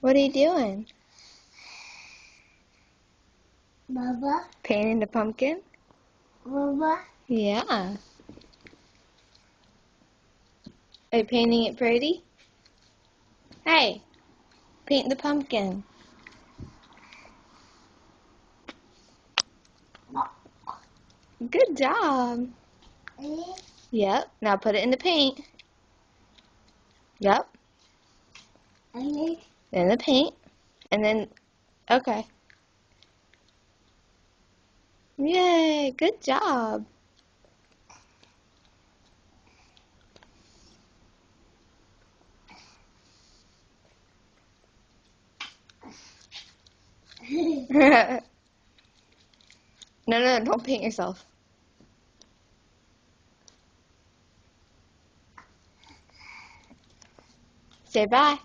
What are you doing? Baba. Painting the pumpkin? Baba. Yeah. Are you painting it pretty? Hey, paint the pumpkin. Good job. Yep. Now put it in the paint. Yep. In the paint. And then, okay. Yay, good job. No, no, don't paint yourself. Say bye.